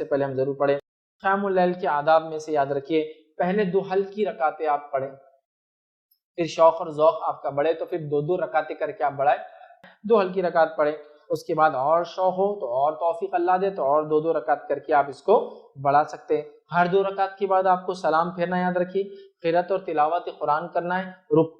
سے پہلے ہم ضرور پڑھیں۔ قیام اللیل کے آداب میں سے یاد رکھیے، پہلے 2 ہلکی رکعتیں آپ پڑھیں، پھر شوق اور ذوق آپ کا بڑھے تو پھر 2 رکعتیں کر کے آپ بڑھائیں، 2 ہلکی رکعت پڑھیں، اس کے بعد اور شوق ہو تو اور توفیق اللہ دے تو اور 2 رکعت کر کے آپ اس کو بڑھا سکتے ہیں۔ ہر 2 رکعت کے بعد آپ کو سلام پھیرنا یاد رکھیے، قرات اور تلاوت قرآن کرنا ہے،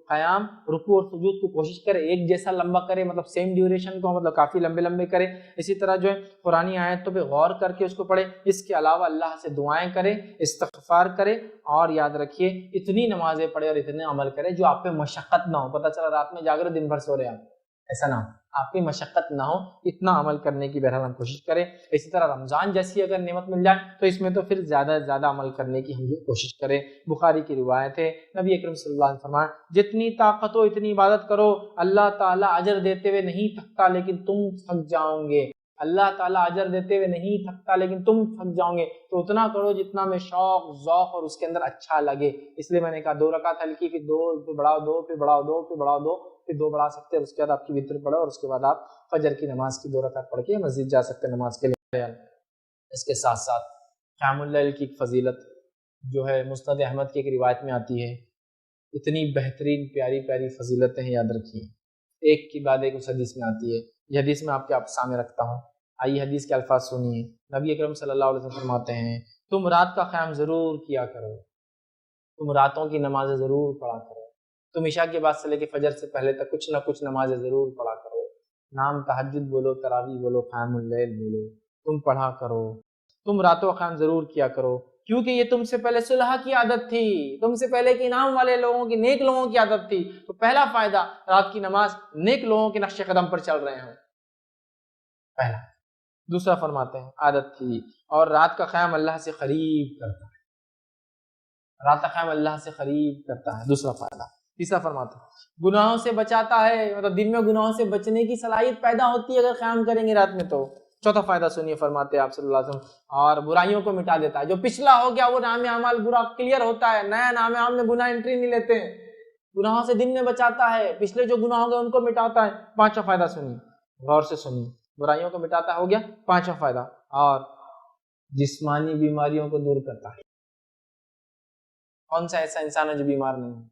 قیام رکوع اور سجود کو کوشش کرے ایک جیسا لمبا کرے، مطلب سیم ڈیوریشن کو، مطلب کافی لمبے لمبے کرے۔ اسی طرح جو ہے قرآنی آیتوں پہ غور کر کے اس کو پڑھے، اس کے علاوہ اللہ سے دعائیں کرے، استغفار کرے، اور یاد رکھیے اتنی نمازیں پڑھے اور اتنے عمل کرے جو آپ پہ مشقت نہ ہو۔ پتہ چلا رات میں جاگ رہے دن بھر سو رہے آپ، ایسا نہ ہو، آپ کی مشقت نہ ہو، اتنا عمل کرنے کی بہرحال ہم کوشش کریں۔ اسی طرح رمضان جیسی اگر نعمت مل جائے تو اس میں تو پھر زیادہ سے زیادہ عمل کرنے کی ہم یہ کوشش کریں۔ بخاری کی روایت ہے، نبی اکرم صلی اللہ علیہ وسلم فرمایا جتنی طاقت ہو اتنی عبادت کرو، اللہ تعالیٰ اجر دیتے ہوئے نہیں تھکتا لیکن تم تھک جاؤ گے، اللہ تعالیٰ اجر دیتے ہوئے نہیں تھکتا لیکن تم تھک جاؤ گے، تو اتنا کرو جتنا میں شوق ذوق اور اس کے اندر اچھا لگے۔ اس لیے میں نے کہا 2 رکعت ہلکی، پھر 2 پھر بڑھاؤ 2 پھر بڑھاؤ 2 پھر بڑھاؤ 2 پھر 2 بڑھا سکتے ہیں، اس کے بعد آپ کی وتر پڑھو اور اس کے بعد آپ فجر کی نماز کی 2 رکعت پڑھ کے مسجد جا سکتے ہیں نماز کے لیے۔ اس کے ساتھ ساتھ قیام اللیل کی فضیلت جو ہے مسند احمد کی ایک روایت میں آتی ہے، اتنی بہترین پیاری پیاری فضیلتیں ہیں، یاد رکھیے ایک کی بعد ایک اس حدیث میں آتی ہے۔ یہ حدیث میں آپ کے سامنے رکھتا ہوں، آئیے حدیث کے الفاظ سنیے۔ نبی اکرم صلی اللہ علیہ وسلم فرماتے ہیں تم رات کا قیام ضرور کیا کرو، تم راتوں کی نمازیں ضرور پڑھا کرو، تم عشاء کے بعد سے لے کے فجر سے پہلے تک کچھ نہ کچھ نمازیں ضرور پڑھا کرو، نام تہجد بولو، تراویح بولو، قیام اللیل بولو، تم پڑھا کرو، تم راتوں کا قیام ضرور کیا کرو، کیونکہ یہ تم سے پہلے صلح کی عادت تھی، تم سے پہلے کے انعام والے لوگوں کی، نیک لوگوں کی عادت تھی۔ تو پہلا فائدہ رات کی نماز، نیک لوگوں کے نقش قدم پر چل رہے ہیں، پہلا۔ دوسرا فرماتے ہیں عادت تھی، اور رات کا قیام اللہ سے قریب کرتا ہے، رات کا قیام اللہ سے قریب کرتا ہے، دوسرا فائدہ۔ تیسرا فرماتا ہے گناہوں سے بچاتا ہے، مطلب دن میں گناہوں سے بچنے کی صلاحیت پیدا ہوتی ہے اگر قیام کریں گے رات میں تو۔ چوتھا فائدہ سنیے، فرماتے ہیں آپ صلی اللہ علیہ وسلم، اور برائیوں کو مٹا دیتا ہے، جو پچھلا ہو گیا وہ نام اعمال برا کلیئر ہوتا ہے، نیا نام اعمال میں گناہ انٹری نہیں لیتے ہیں، گناہوں سے دن میں بچاتا ہے، پچھلے جو گناہ ہو گئے ان کو مٹاتا ہے۔ پانچواں فائدہ سنیے، غور سے سنیے، برائیوں کو مٹاتا ہو گیا، پانچواں فائدہ، اور جسمانی بیماریوں کو دور کرتا ہے۔ کون سا ایسا انسان ہے جو بیمار نہیں ہے؟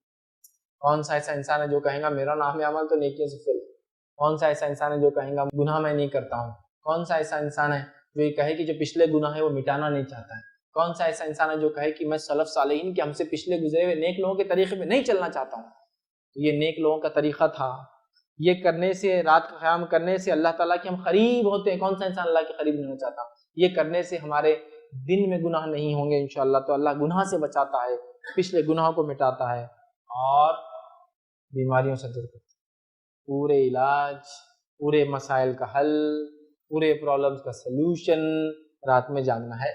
کون سا ایسا انسان ہے جو کہے گا میرا نام عمل تو نیکیوں سے فل؟ کون سا ایسا انسان ہے جو کہے گا گناہ میں نہیں کرتا ہوں؟ کون سا ایسا انسان ہے جو یہ کہے کہ جو پچھلے گناہ ہے وہ مٹانا نہیں چاہتا ہے؟ کون سا ایسا انسان ہے جو کہے کہ میں سلف صالحین کے ہم سے پچھلے گزرے ہوئے نیک لوگوں کے طریقے میں نہیں چلنا چاہتا ہوں؟ تو یہ نیک لوگوں کا طریقہ تھا، یہ کرنے سے، رات کا قیام کرنے سے اللہ تعالیٰ کے ہم قریب ہوتے ہیں۔ کون سا انسان اللہ کے قریب نہیں ہونا چاہتا؟ یہ کرنے سے ہمارے دن میں گناہ نہیں ہوں گے انشاءاللہ، تو اللہ گناہ سے بچاتا ہے، پچھلے گناہوں کو مٹاتا ہے اور بیماریوں سے دور کرتا ہے۔ پورے علاج، پورے مسائل کا حل، پورے پرابلمز کا سلوشن رات میں جاگنا ہے۔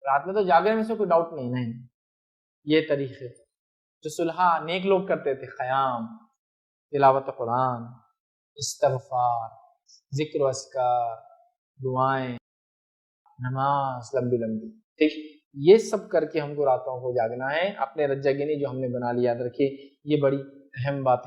رات میں تو جاگنے میں سے کوئی ڈاؤٹ نہیں۔ یہ طریقے جو صلحہ نیک لوگ کرتے تھے، قیام، تلاوت قرآن، استغفار، ذکر و اذکار، دعائیں، نماز لمبی لمبی، ٹھیک، یہ سب کر کے ہم کو راتوں کو جاگنا ہے۔ اپنے رجا گینی جو ہم نے بنا لی، یاد رکھیے یہ بڑی اہم بات ہے۔